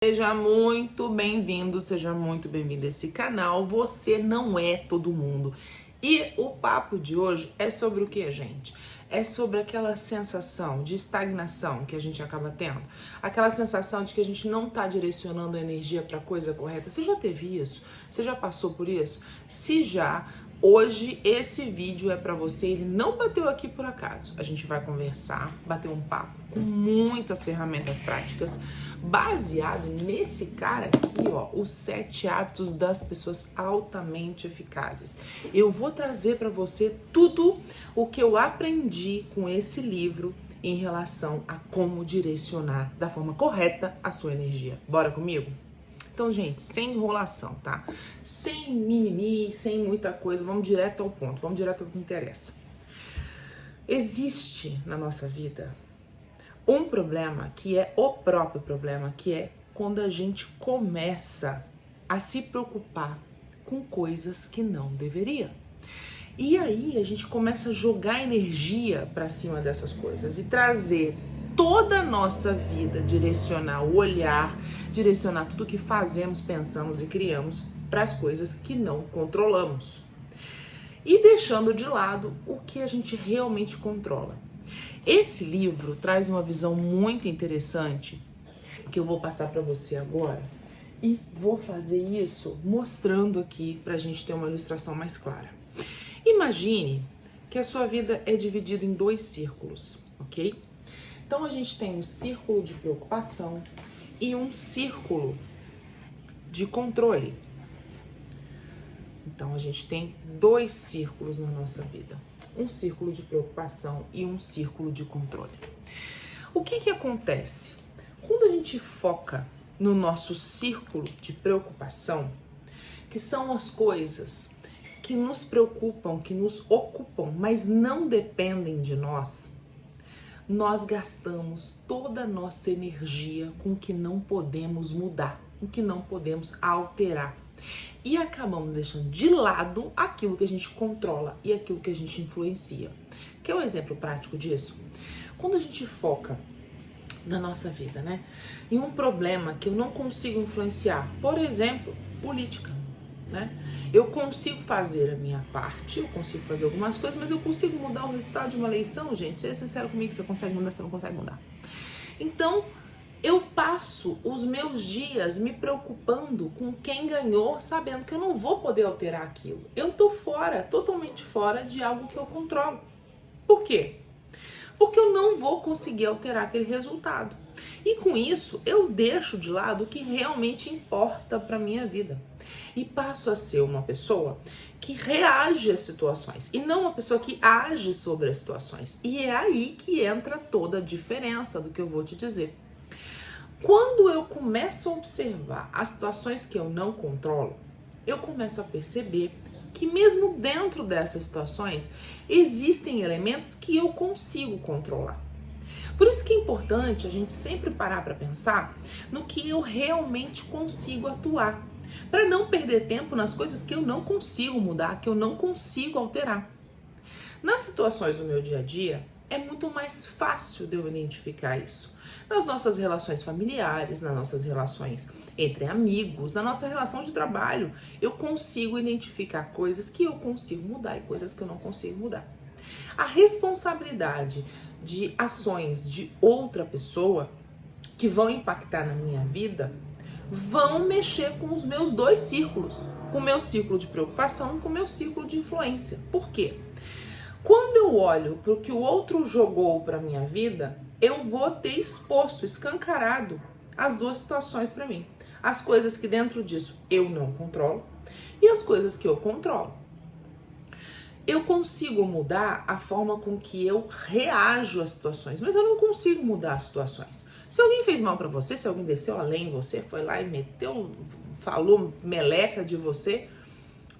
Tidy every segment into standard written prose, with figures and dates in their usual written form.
Seja muito bem-vindo, seja muito bem-vindo a esse canal. Você não é todo mundo. E o papo de hoje é sobre o que, gente? É sobre aquela sensação de estagnação que a gente acaba tendo. Aquela sensação de que a gente não tá direcionando a energia para a coisa correta. Você já teve isso? Você já passou por isso? Se já, hoje esse vídeo é para você. Ele não bateu aqui por acaso. A gente vai conversar, bater um papo com muitas ferramentas práticas, baseado nesse cara aqui, ó, os 7 hábitos das pessoas altamente eficazes. Eu vou trazer para você tudo o que eu aprendi com esse livro em relação a como direcionar da forma correta a sua energia. Bora comigo? Então, gente, sem enrolação, tá? Sem mimimi, sem muita coisa, vamos direto ao ponto, vamos direto ao que interessa. Existe na nossa vida um problema que é o próprio problema, que é quando a gente começa a se preocupar com coisas que não deveria. E aí a gente começa a jogar energia para cima dessas coisas e trazer toda a nossa vida, direcionar o olhar, direcionar tudo que fazemos, pensamos e criamos para as coisas que não controlamos. E deixando de lado o que a gente realmente controla. Esse livro traz uma visão muito interessante que eu vou passar para você agora e vou fazer isso mostrando aqui para a gente ter uma ilustração mais clara. Imagine que a sua vida é dividida em 2 círculos, ok? Então a gente tem um círculo de preocupação e um círculo de controle. Então a gente tem 2 círculos na nossa vida. Um círculo de preocupação e um círculo de controle. O que acontece? Quando a gente foca no nosso círculo de preocupação, que são as coisas que nos preocupam, que nos ocupam, mas não dependem de nós, nós gastamos toda a nossa energia com o que não podemos mudar, com o que não podemos alterar. E acabamos deixando de lado aquilo que a gente controla e aquilo que a gente influencia. Quer um exemplo prático disso? Quando a gente foca na nossa vida, né, em um problema que eu não consigo influenciar, por exemplo, política, né? Eu consigo fazer a minha parte, eu consigo fazer algumas coisas, mas eu consigo mudar o resultado de uma eleição, gente? Seja sincero comigo, você consegue mudar, você não consegue mudar. Então, eu passo os meus dias me preocupando com quem ganhou, sabendo que eu não vou poder alterar aquilo. Eu tô fora, totalmente fora de algo que eu controlo. Por quê? Porque eu não vou conseguir alterar aquele resultado. E com isso, eu deixo de lado o que realmente importa para minha vida. E passo a ser uma pessoa que reage às situações e não uma pessoa que age sobre as situações. E é aí que entra toda a diferença do que eu vou te dizer. Quando eu começo a observar as situações que eu não controlo, eu começo a perceber que mesmo dentro dessas situações existem elementos que eu consigo controlar. Por isso que é importante a gente sempre parar para pensar no que eu realmente consigo atuar, para não perder tempo nas coisas que eu não consigo mudar, que eu não consigo alterar. Nas situações do meu dia a dia, é muito mais fácil de eu identificar isso. Nas nossas relações familiares, nas nossas relações entre amigos, na nossa relação de trabalho, eu consigo identificar coisas que eu consigo mudar e coisas que eu não consigo mudar. A responsabilidade de ações de outra pessoa que vão impactar na minha vida vão mexer com os meus 2 círculos, com o meu círculo de preocupação e com o meu círculo de influência. Por quê? Quando eu olho para o que o outro jogou para minha vida, eu vou ter exposto, escancarado as 2 situações para mim. As coisas que dentro disso eu não controlo e as coisas que eu controlo. Eu consigo mudar a forma com que eu reajo às situações, mas eu não consigo mudar as situações. Se alguém fez mal para você, se alguém desceu além de você, foi lá e meteu, falou meleca de você,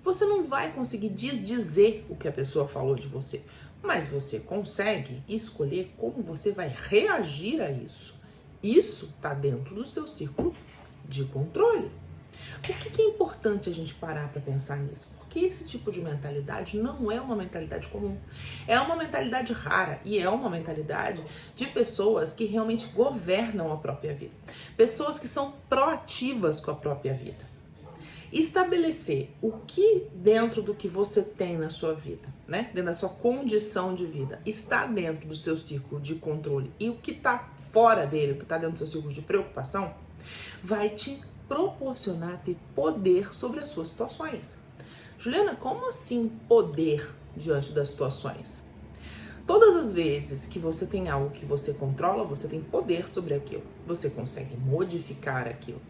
você não vai conseguir desdizer o que a pessoa falou de você, mas você consegue escolher como você vai reagir a isso. Isso está dentro do seu círculo de controle. Por que é importante a gente parar para pensar nisso? porque esse tipo de mentalidade não é uma mentalidade comum. É uma mentalidade rara e é uma mentalidade de pessoas que realmente governam a própria vida. Pessoas que são proativas com a própria vida. Estabelecer o que dentro do que você tem na sua vida, né? Dentro da sua condição de vida, está dentro do seu círculo de controle e o que está fora dele, o que está dentro do seu círculo de preocupação, vai te proporcionar ter poder sobre as suas situações. Juliana, como assim poder diante das situações? Todas as vezes que você tem algo que você controla, você tem poder sobre aquilo. Você consegue modificar aquilo.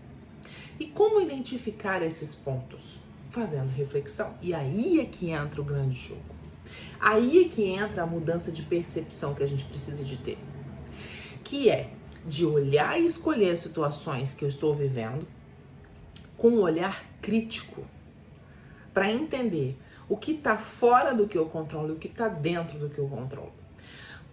E como identificar esses pontos? Fazendo reflexão. E aí é que entra o grande jogo. Aí é que entra a mudança de percepção que a gente precisa de ter. Que é de olhar e escolher as situações que eu estou vivendo com um olhar crítico. Para entender o que está fora do que eu controlo e o que está dentro do que eu controlo.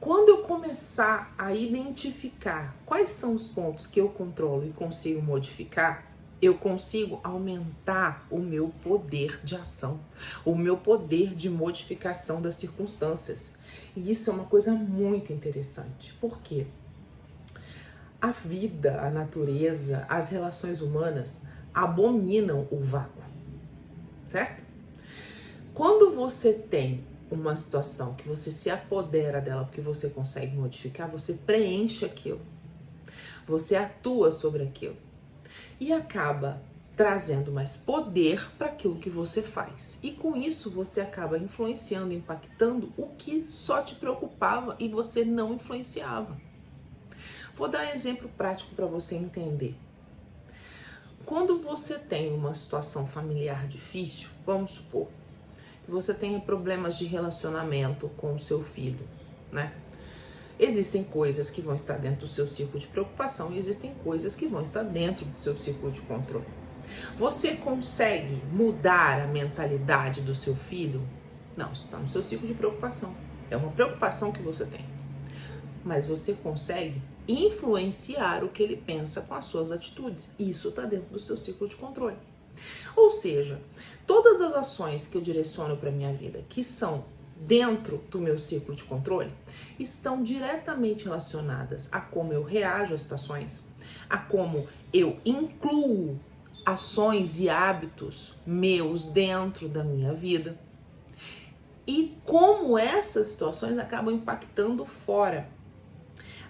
Quando eu começar a identificar quais são os pontos que eu controlo e consigo modificar, eu consigo aumentar o meu poder de ação, o meu poder de modificação das circunstâncias. E isso é uma coisa muito interessante. Por quê? A vida, a natureza, as relações humanas abominam o vácuo, certo? Quando você tem uma situação que você se apodera dela porque você consegue modificar, você preenche aquilo, você atua sobre aquilo. E acaba trazendo mais poder para aquilo que você faz. E com isso você acaba influenciando, impactando o que só te preocupava e você não influenciava. Vou dar um exemplo prático para você entender. Quando você tem uma situação familiar difícil, vamos supor que você tenha problemas de relacionamento com o seu filho, né? Existem coisas que vão estar dentro do seu círculo de preocupação e existem coisas que vão estar dentro do seu círculo de controle. Você consegue mudar a mentalidade do seu filho? Não, isso está no seu círculo de preocupação. É uma preocupação que você tem. Mas você consegue influenciar o que ele pensa com as suas atitudes. Isso está dentro do seu círculo de controle. Ou seja, todas as ações que eu direciono para a minha vida, que são dentro do meu círculo de controle, estão diretamente relacionadas a como eu reajo às situações, a como eu incluo ações e hábitos meus dentro da minha vida e como essas situações acabam impactando fora.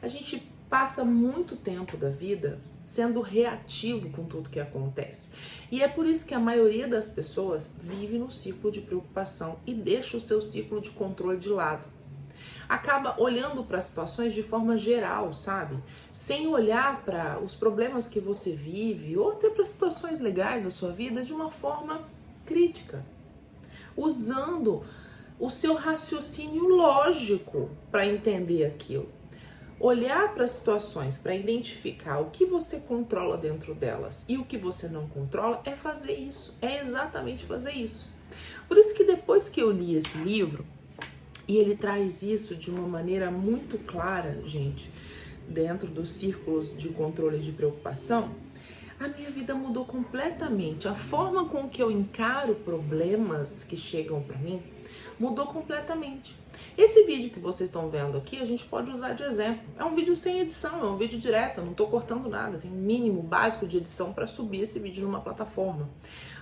A gente passa muito tempo da vida sendo reativo com tudo que acontece. E é por isso que a maioria das pessoas vive no ciclo de preocupação e deixa o seu ciclo de controle de lado. Acaba olhando para as situações de forma geral, sabe? Sem olhar para os problemas que você vive ou até para situações legais da sua vida de uma forma crítica. Usando o seu raciocínio lógico para entender aquilo. Olhar para as situações, para identificar o que você controla dentro delas e o que você não controla é fazer isso, é exatamente fazer isso. Por isso que depois que eu li esse livro, e ele traz isso de uma maneira muito clara, gente, dentro dos círculos de controle de preocupação, a minha vida mudou completamente. A forma com que eu encaro problemas que chegam para mim mudou completamente. Esse vídeo que vocês estão vendo aqui, a gente pode usar de exemplo. É um vídeo sem edição, é um vídeo direto, eu não estou cortando nada. Tem um mínimo básico de edição para subir esse vídeo numa plataforma.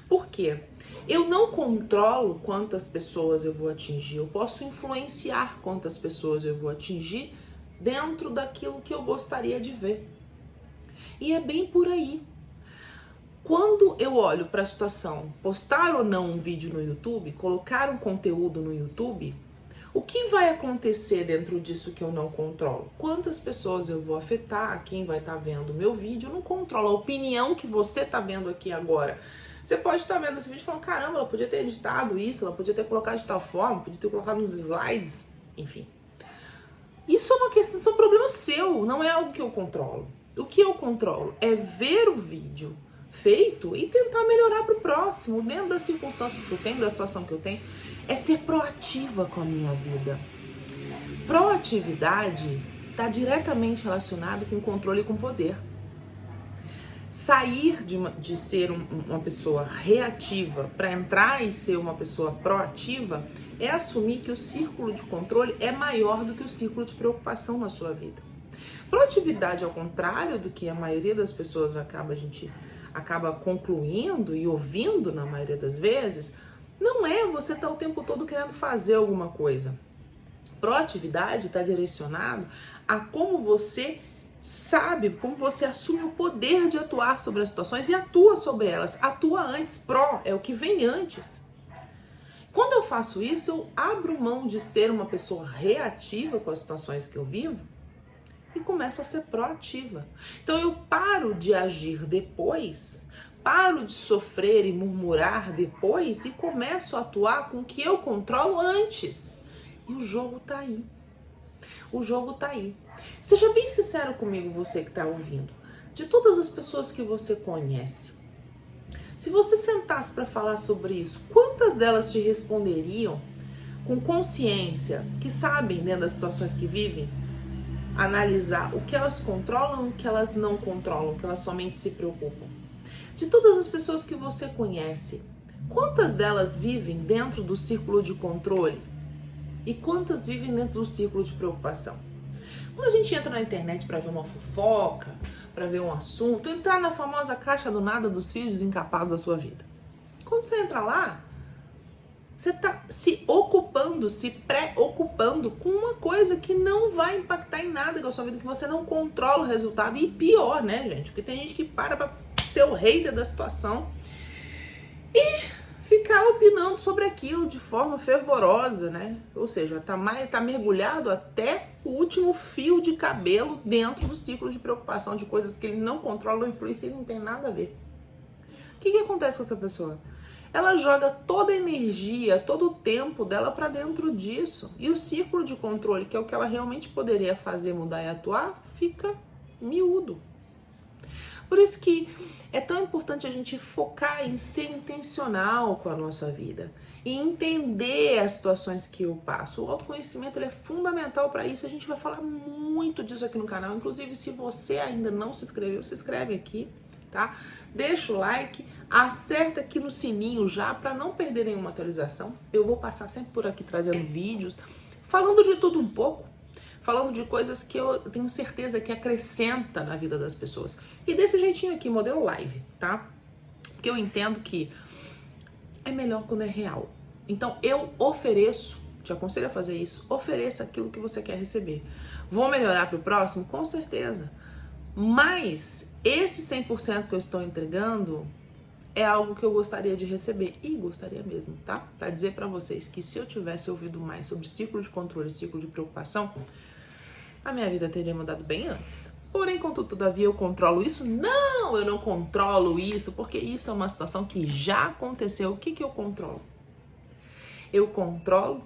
Por quê? Eu não controlo quantas pessoas eu vou atingir, eu posso influenciar quantas pessoas eu vou atingir dentro daquilo que eu gostaria de ver. E é bem por aí. Quando eu olho para a situação, postar ou não um vídeo no YouTube, colocar um conteúdo no YouTube, o que vai acontecer dentro disso que eu não controlo? Quantas pessoas eu vou afetar? Quem vai estar vendo o meu vídeo? Eu não controlo. A opinião que você está vendo aqui agora. Você pode estar vendo esse vídeo e falando, caramba, ela podia ter editado isso, ela podia ter colocado de tal forma, podia ter colocado nos slides, enfim. Isso é uma questão, isso é um problema seu, não é algo que eu controlo. O que eu controlo é ver o vídeo feito e tentar melhorar para o próximo, dentro das circunstâncias que eu tenho, da situação que eu tenho, é ser proativa com a minha vida. Proatividade está diretamente relacionado com controle e com poder. Sair de ser uma pessoa reativa para entrar e ser uma pessoa proativa é assumir que o círculo de controle é maior do que o círculo de preocupação na sua vida. Proatividade, ao contrário do que a maioria das pessoas a gente acaba concluindo e ouvindo na maioria das vezes, não é você estar o tempo todo querendo fazer alguma coisa. Proatividade está direcionado a como você sabe, como você assume o poder de atuar sobre as situações e atua sobre elas. Atua antes, pró é o que vem antes. Quando eu faço isso, eu abro mão de ser uma pessoa reativa com as situações que eu vivo e começo a ser proativa. Então eu paro de agir depois, paro de sofrer e murmurar depois e começo a atuar com o que eu controlo antes. E o jogo tá aí. O jogo tá aí. Seja bem sincero comigo, você que tá ouvindo. De todas as pessoas que você conhece, se você sentasse para falar sobre isso, quantas delas te responderiam com consciência, que sabem, dentro das situações que vivem, analisar o que elas controlam e o que elas não controlam, o que elas somente se preocupam? De todas as pessoas que você conhece, quantas delas vivem dentro do círculo de controle e quantas vivem dentro do círculo de preocupação? Quando a gente entra na internet para ver uma fofoca, para ver um assunto, entrar na famosa caixa do nada dos fios desencapados da sua vida. Quando você entra lá, você está se ocupando, se preocupando com uma coisa que não vai impactar em nada com a sua vida, que você não controla o resultado. E pior, né, gente? Porque tem gente que para ser o rei da situação e ficar opinando sobre aquilo de forma fervorosa, né? Ou seja, tá mergulhado até o último fio de cabelo dentro do ciclo de preocupação de coisas que ele não controla ou influencia e não tem nada a ver. O que acontece com essa pessoa? Ela joga toda a energia, todo o tempo dela para dentro disso. E o círculo de controle, que é o que ela realmente poderia fazer, mudar e atuar, fica miúdo. Por isso que é tão importante a gente focar em ser intencional com a nossa vida e entender as situações que eu passo. O autoconhecimento ele é fundamental para isso. A gente vai falar muito disso aqui no canal. Inclusive, se você ainda não se inscreveu, se inscreve aqui, tá? Deixa o like, acerta aqui no sininho já para não perder nenhuma atualização. Eu vou passar sempre por aqui trazendo vídeos, falando de tudo um pouco. Falando de coisas que eu tenho certeza que acrescenta na vida das pessoas. E desse jeitinho aqui, modelo live, tá? Porque eu entendo que é melhor quando é real. Então eu ofereço, te aconselho a fazer isso, ofereça aquilo que você quer receber. Vou melhorar para o próximo? Com certeza. Mas esse 100% que eu estou entregando é algo que eu gostaria de receber. E gostaria mesmo, tá? Para dizer para vocês que se eu tivesse ouvido mais sobre ciclo de controle, ciclo de preocupação, a minha vida teria mudado bem antes. Porém, contudo, todavia, eu controlo isso? Não, eu não controlo isso, porque isso é uma situação que já aconteceu. O que eu controlo? Eu controlo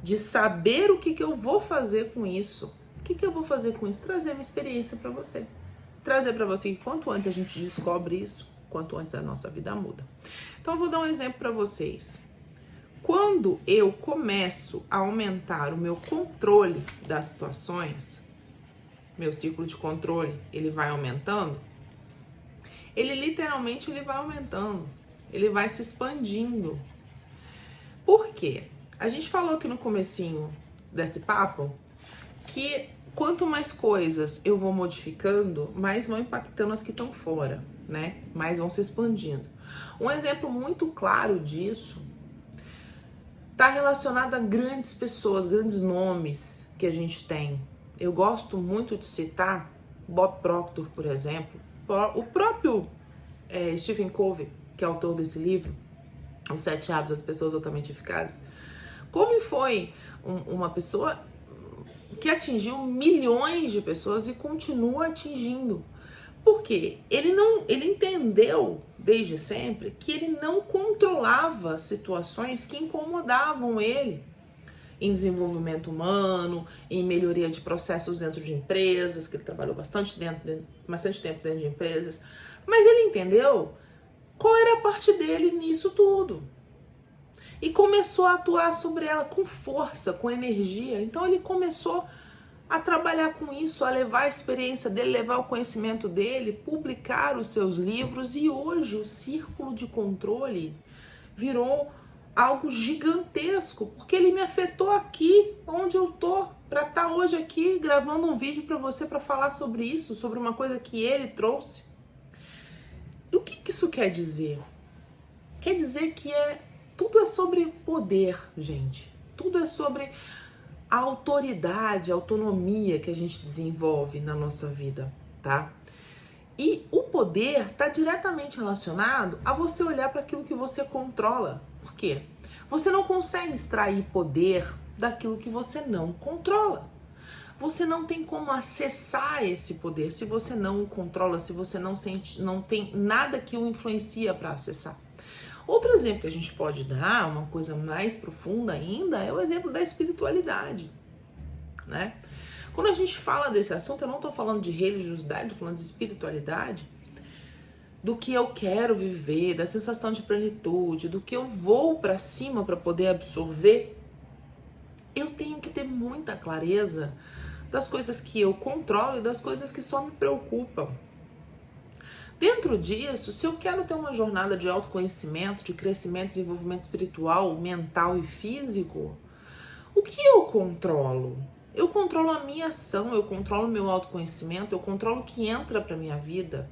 de saber o que eu vou fazer com isso. O que eu vou fazer com isso? Trazer uma experiência para você. Trazer para você que quanto antes a gente descobre isso, quanto antes a nossa vida muda. Então, eu vou dar um exemplo para vocês. Quando eu começo a aumentar o meu controle das situações, meu ciclo de controle, ele vai aumentando, ele literalmente vai aumentando, ele vai se expandindo. Por quê? A gente falou aqui no comecinho desse papo que quanto mais coisas eu vou modificando, mais vão impactando as que estão fora, né? Mais vão se expandindo. Um exemplo muito claro disso está relacionado a grandes pessoas, grandes nomes que a gente tem. Eu gosto muito de citar Bob Proctor, por exemplo, o próprio Stephen Covey, que é autor desse livro, Os 7 Hábitos das Pessoas Altamente Eficazes. Covey foi uma pessoa que atingiu milhões de pessoas e continua atingindo. Por quê? Ele entendeu desde sempre que ele não controlava situações que incomodavam ele em desenvolvimento humano, em melhoria de processos dentro de empresas, que ele trabalhou bastante tempo dentro de empresas, mas ele entendeu qual era a parte dele nisso tudo e começou a atuar sobre ela com força, com energia. Então ele começou a trabalhar com isso, a levar a experiência dele, levar o conhecimento dele, publicar os seus livros. E hoje o círculo de controle virou algo gigantesco, porque ele me afetou aqui, onde eu tô, para estar hoje aqui gravando um vídeo para você para falar sobre isso, sobre uma coisa que ele trouxe. E o que isso quer dizer? Quer dizer que tudo é sobre poder, gente. Tudo é sobre a autoridade, a autonomia que a gente desenvolve na nossa vida, tá? E o poder está diretamente relacionado a você olhar para aquilo que você controla. Por quê? Você não consegue extrair poder daquilo que você não controla. Você não tem como acessar esse poder se você não o controla, se você não sente, não tem nada que o influencia para acessar. Outro exemplo que a gente pode dar, uma coisa mais profunda ainda, é o exemplo da espiritualidade, né? Quando a gente fala desse assunto, eu não estou falando de religiosidade, estou falando de espiritualidade, do que eu quero viver, da sensação de plenitude, do que eu vou para cima para poder absorver. Eu tenho que ter muita clareza das coisas que eu controlo e das coisas que só me preocupam. Dentro disso, se eu quero ter uma jornada de autoconhecimento, de crescimento, desenvolvimento espiritual, mental e físico, o que eu controlo? Eu controlo a minha ação, eu controlo o meu autoconhecimento, eu controlo o que entra para minha vida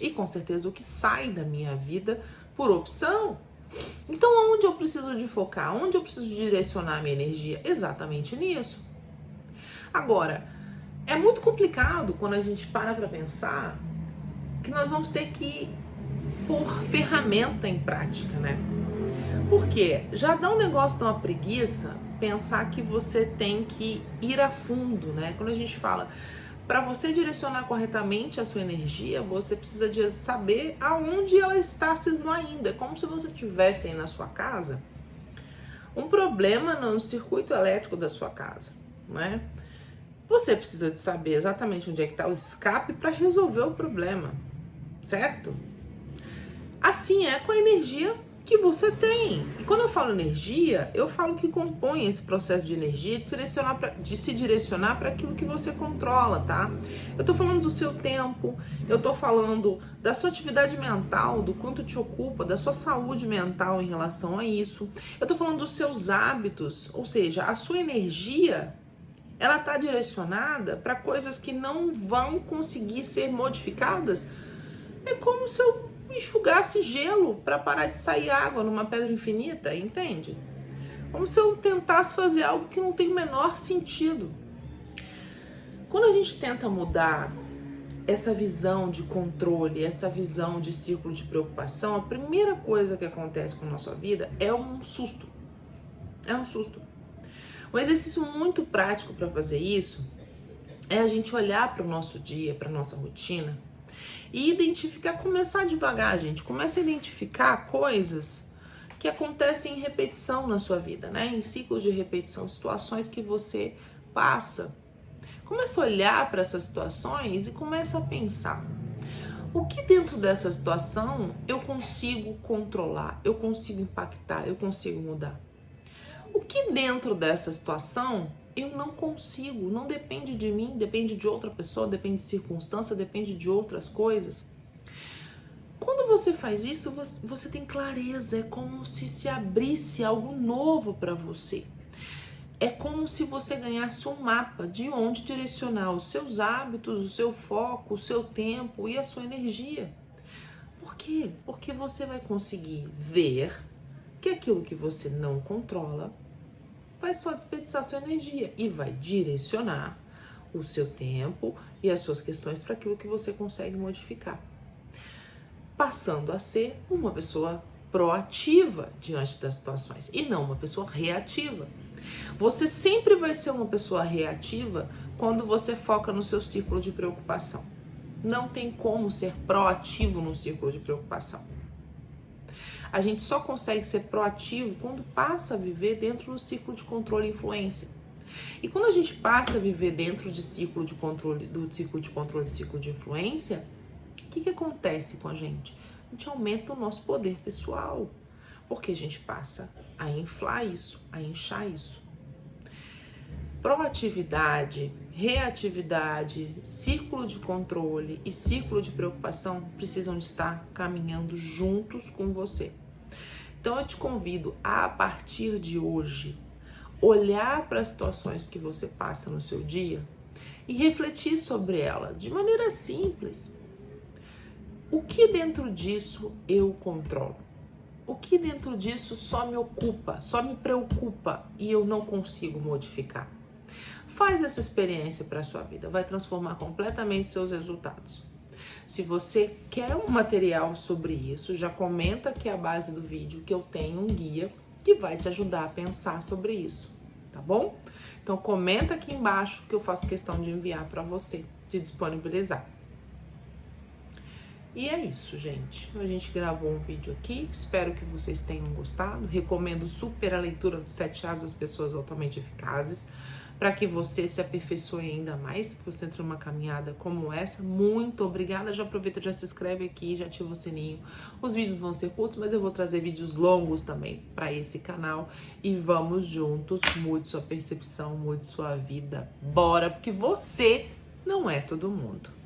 e com certeza o que sai da minha vida por opção. Então, onde eu preciso de focar? Onde eu preciso direcionar a minha energia? Exatamente nisso. Agora, é muito complicado quando a gente para pensar que nós vamos ter que pôr ferramenta em prática, né? Porque já dá um negócio, dá uma preguiça pensar que você tem que ir a fundo, né? Quando a gente fala, para você direcionar corretamente a sua energia, você precisa de saber aonde ela está se esvaindo. É como se você tivesse aí na sua casa um problema no circuito elétrico da sua casa, né? Você precisa de saber exatamente onde é que está o escape para resolver o problema, certo? Assim é com a energia que você tem. E quando eu falo energia, eu falo que compõe esse processo de energia de se direcionar para aquilo que você controla, tá? Eu tô falando do seu tempo, eu tô falando da sua atividade mental, do quanto te ocupa, da sua saúde mental em relação a isso. Eu tô falando dos seus hábitos, ou seja, a sua energia, ela tá direcionada para coisas que não vão conseguir ser modificadas. É como se eu enxugasse gelo para parar de sair água numa pedra infinita, entende? Como se eu tentasse fazer algo que não tem o menor sentido. Quando a gente tenta mudar essa visão de controle, essa visão de círculo de preocupação, a primeira coisa que acontece com a nossa vida é um susto. É um susto. Um exercício muito prático para fazer isso é a gente olhar para o nosso dia, para a nossa rotina e identificar, começar devagar, gente. Começa a identificar coisas que acontecem em repetição na sua vida, né? Em ciclos de repetição, situações que você passa. Começa a olhar para essas situações e começa a pensar: o que dentro dessa situação eu consigo controlar, eu consigo impactar, eu consigo mudar? O que dentro dessa situação eu não consigo, não depende de mim, depende de outra pessoa, depende de circunstância, depende de outras coisas. Quando você faz isso, você tem clareza, é como se abrisse algo novo para você. É como se você ganhasse um mapa de onde direcionar os seus hábitos, o seu foco, o seu tempo e a sua energia. Por quê? Porque você vai conseguir ver que aquilo que você não controla vai só desperdiçar sua energia e vai direcionar o seu tempo e as suas questões para aquilo que você consegue modificar, passando a ser uma pessoa proativa diante das situações e não uma pessoa reativa. Você sempre vai ser uma pessoa reativa quando você foca no seu círculo de preocupação. Não tem como ser proativo no círculo de preocupação. A gente só consegue ser proativo quando passa a viver dentro do ciclo de controle e influência. E quando a gente passa a viver dentro de ciclo de controle, do ciclo de controle e ciclo de influência, o que acontece com a gente? A gente aumenta o nosso poder pessoal, porque a gente passa a inflar isso, a inchar isso. Proatividade, reatividade, círculo de controle e círculo de preocupação precisam de estar caminhando juntos com você. Então eu te convido a partir de hoje, olhar para as situações que você passa no seu dia e refletir sobre elas de maneira simples. O que dentro disso eu controlo? O que dentro disso só me ocupa, só me preocupa e eu não consigo modificar? Faz essa experiência para a sua vida, vai transformar completamente seus resultados. Se você quer um material sobre isso, já comenta aqui a base do vídeo que eu tenho um guia que vai te ajudar a pensar sobre isso, tá bom? Então comenta aqui embaixo que eu faço questão de enviar para você, de disponibilizar. E é isso, gente. A gente gravou um vídeo aqui, espero que vocês tenham gostado. Recomendo super a leitura dos 7 hábitos das pessoas altamente eficazes, para que você se aperfeiçoe ainda mais, que você entre numa caminhada como essa. Muito obrigada, já aproveita, já se inscreve aqui, já ativa o sininho. Os vídeos vão ser curtos, mas eu vou trazer vídeos longos também para esse canal. E vamos juntos, mude sua percepção, mude sua vida. Bora, porque você não é todo mundo.